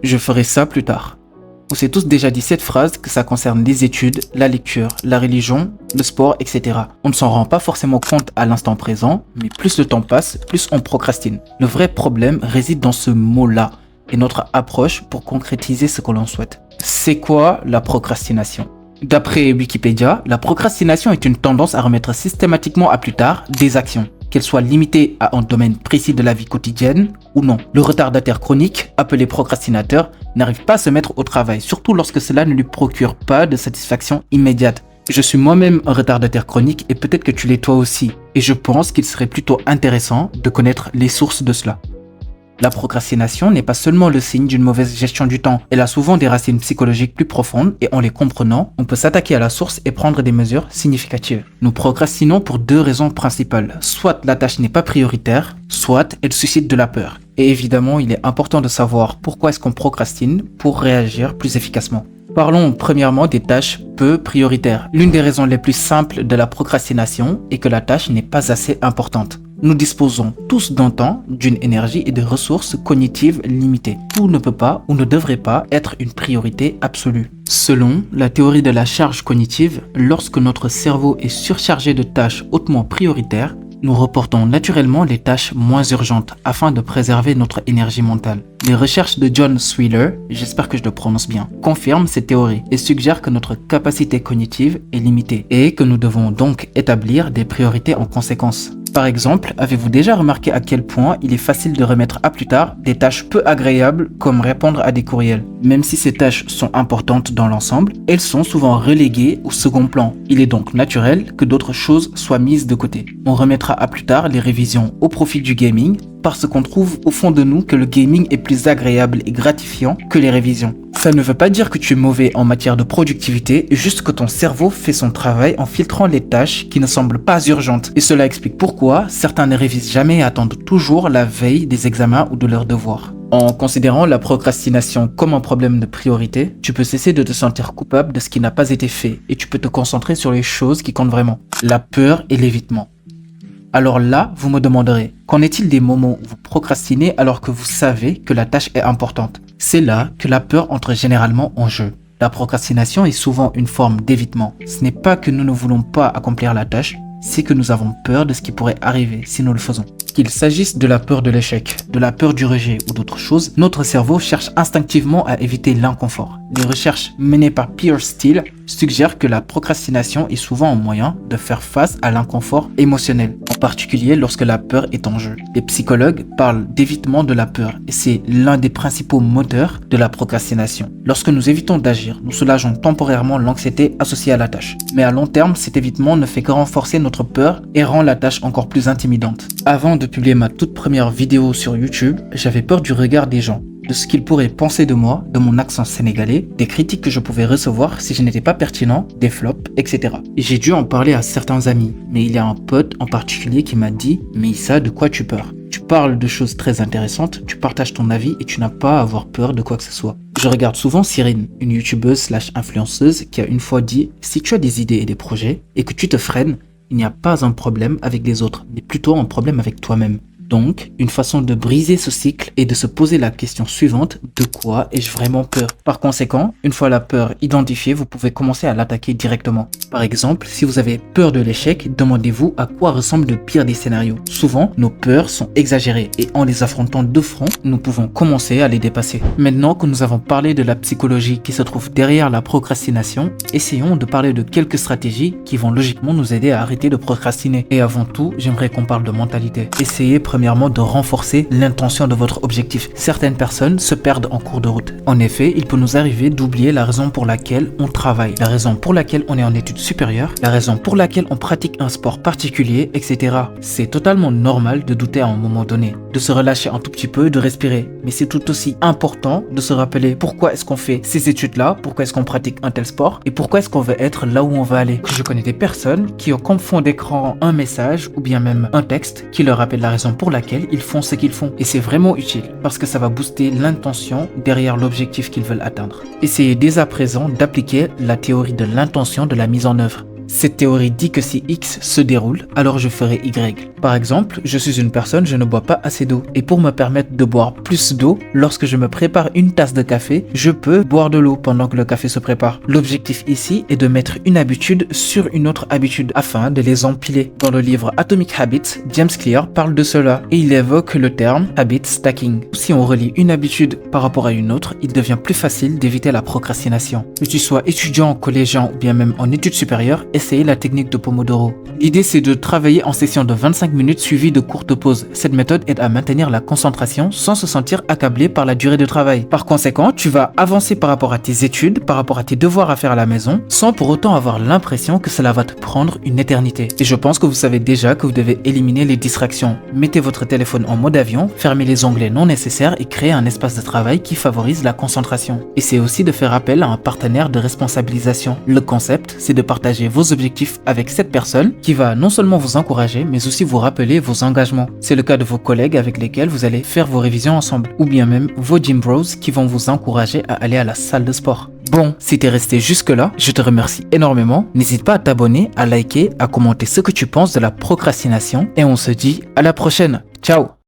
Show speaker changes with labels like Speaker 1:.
Speaker 1: je ferai ça plus tard. On s'est tous déjà dit cette phrase que ça concerne les études, la lecture, la religion, le sport, etc. On ne s'en rend pas forcément compte à l'instant présent, mais plus le temps passe, plus on procrastine. Le vrai problème réside dans ce mot-là et notre approche pour concrétiser ce que l'on souhaite. C'est quoi la procrastination ? D'après Wikipédia, la procrastination est une tendance à remettre systématiquement à plus tard des actions, qu'elles soient limitées à un domaine précis de la vie quotidienne ou non. Le retardataire chronique, appelé procrastinateur, n'arrive pas à se mettre au travail, surtout lorsque cela ne lui procure pas de satisfaction immédiate. Je suis moi-même un retardataire chronique et peut-être que tu l'es toi aussi. Et je pense qu'il serait plutôt intéressant de connaître les sources de cela. La procrastination n'est pas seulement le signe d'une mauvaise gestion du temps, elle a souvent des racines psychologiques plus profondes et en les comprenant, on peut s'attaquer à la source et prendre des mesures significatives. Nous procrastinons pour deux raisons principales. Soit la tâche n'est pas prioritaire, soit elle suscite de la peur. Et évidemment, il est important de savoir pourquoi est-ce qu'on procrastine pour réagir plus efficacement. Parlons premièrement des tâches peu prioritaires. L'une des raisons les plus simples de la procrastination est que la tâche n'est pas assez importante. Nous disposons tous d'un temps, d'une énergie et de ressources cognitives limitées. Tout ne peut pas ou ne devrait pas être une priorité absolue. Selon la théorie de la charge cognitive, lorsque notre cerveau est surchargé de tâches hautement prioritaires, nous reportons naturellement les tâches moins urgentes afin de préserver notre énergie mentale. Les recherches de John Sweeler, j'espère que je le prononce bien, confirment cette théorie et suggèrent que notre capacité cognitive est limitée et que nous devons donc établir des priorités en conséquence. Par exemple, avez-vous déjà remarqué à quel point il est facile de remettre à plus tard des tâches peu agréables comme répondre à des courriels? Même si ces tâches sont importantes dans l'ensemble, elles sont souvent reléguées au second plan. Il est donc naturel que d'autres choses soient mises de côté. On remettra à plus tard les révisions au profit du gaming parce qu'on trouve au fond de nous que le gaming est plus agréable et gratifiant que les révisions. Ça ne veut pas dire que tu es mauvais en matière de productivité, juste que ton cerveau fait son travail en filtrant les tâches qui ne semblent pas urgentes. Et cela explique pourquoi certains ne révisent jamais et attendent toujours la veille des examens ou de leurs devoirs. En considérant la procrastination comme un problème de priorité, tu peux cesser de te sentir coupable de ce qui n'a pas été fait et tu peux te concentrer sur les choses qui comptent vraiment. La peur et l'évitement. Alors là, vous me demanderez, qu'en est-il des moments où vous procrastinez alors que vous savez que la tâche est importante? C'est là que la peur entre généralement en jeu. La procrastination est souvent une forme d'évitement. Ce n'est pas que nous ne voulons pas accomplir la tâche, c'est que nous avons peur de ce qui pourrait arriver si nous le faisons. Qu'il s'agisse de la peur de l'échec, de la peur du rejet ou d'autres choses, notre cerveau cherche instinctivement à éviter l'inconfort. Les recherches menées par Piers Steel suggèrent que la procrastination est souvent un moyen de faire face à l'inconfort émotionnel, en particulier lorsque la peur est en jeu. Les psychologues parlent d'évitement de la peur et c'est l'un des principaux moteurs de la procrastination. Lorsque nous évitons d'agir, nous soulageons temporairement l'anxiété associée à la tâche. Mais à long terme, cet évitement ne fait que renforcer notre peur et rend la tâche encore plus intimidante. Avant de publier ma toute première vidéo sur YouTube, j'avais peur du regard des gens, de ce qu'ils pourraient penser de moi, de mon accent sénégalais, des critiques que je pouvais recevoir si je n'étais pas pertinent, des flops, etc. Et j'ai dû en parler à certains amis, mais il y a un pote en particulier qui m'a dit « Mais Issa, de quoi tu peurs? Tu parles de choses très intéressantes, tu partages ton avis et tu n'as pas à avoir peur de quoi que ce soit. » Je regarde souvent Cyrine, une youtubeuse/influenceuse qui a une fois dit « Si tu as des idées et des projets et que tu te freines, il n'y a pas un problème avec les autres, mais plutôt un problème avec toi-même. » Donc, une façon de briser ce cycle est de se poser la question suivante, de quoi ai-je vraiment peur? Par conséquent, une fois la peur identifiée, vous pouvez commencer à l'attaquer directement. Par exemple, si vous avez peur de l'échec, demandez-vous à quoi ressemble le pire des scénarios. Souvent, nos peurs sont exagérées et en les affrontant de front, nous pouvons commencer à les dépasser. Maintenant que nous avons parlé de la psychologie qui se trouve derrière la procrastination, essayons de parler de quelques stratégies qui vont logiquement nous aider à arrêter de procrastiner. Et avant tout, j'aimerais qu'on parle de mentalité. Essayez premièrement de renforcer l'intention de votre objectif. Certaines personnes se perdent en cours de route. En effet, il peut nous arriver d'oublier la raison pour laquelle on travaille, la raison pour laquelle on est en études supérieures, la raison pour laquelle on pratique un sport particulier, etc. C'est totalement normal de douter à un moment donné, de se relâcher un tout petit peu, de respirer. Mais c'est tout aussi important de se rappeler pourquoi est-ce qu'on fait ces études-là, pourquoi est-ce qu'on pratique un tel sport et pourquoi est-ce qu'on veut être là où on veut aller. Je connais des personnes qui ont comme fond d'écran un message ou bien même un texte qui leur rappelle la raison pour laquelle ils font ce qu'ils font. Et c'est vraiment utile parce que ça va booster l'intention derrière l'objectif qu'ils veulent atteindre. Essayez dès à présent d'appliquer la théorie de l'intention de la mise en œuvre. Cette théorie dit que si X se déroule, alors je ferai Y. Par exemple, je suis une personne, je ne bois pas assez d'eau. Et pour me permettre de boire plus d'eau, lorsque je me prépare une tasse de café, je peux boire de l'eau pendant que le café se prépare. L'objectif ici est de mettre une habitude sur une autre habitude afin de les empiler. Dans le livre Atomic Habits, James Clear parle de cela et il évoque le terme habit stacking. Si on relie une habitude par rapport à une autre, il devient plus facile d'éviter la procrastination. Que tu sois étudiant, collégien ou bien même en études supérieures, essayez la technique de Pomodoro. L'idée c'est de travailler en session de 25 minutes suivies de courtes pauses. Cette méthode aide à maintenir la concentration sans se sentir accablé par la durée de travail. Par conséquent, tu vas avancer par rapport à tes études, par rapport à tes devoirs à faire à la maison, sans pour autant avoir l'impression que cela va te prendre une éternité. Et je pense que vous savez déjà que vous devez éliminer les distractions. Mettez votre téléphone en mode avion, fermez les onglets non nécessaires et créez un espace de travail qui favorise la concentration. Et c'est aussi de faire appel à un partenaire de responsabilisation. Le concept, c'est de partager vos objectifs avec cette personne qui va non seulement vous encourager, mais aussi vous rappeler vos engagements. C'est le cas de vos collègues avec lesquels vous allez faire vos révisions ensemble, ou bien même vos gym bros qui vont vous encourager à aller à la salle de sport. Bon, si t'es resté jusque là, je te remercie énormément. N'hésite pas à t'abonner, à liker, à commenter ce que tu penses de la procrastination et on se dit à la prochaine. Ciao!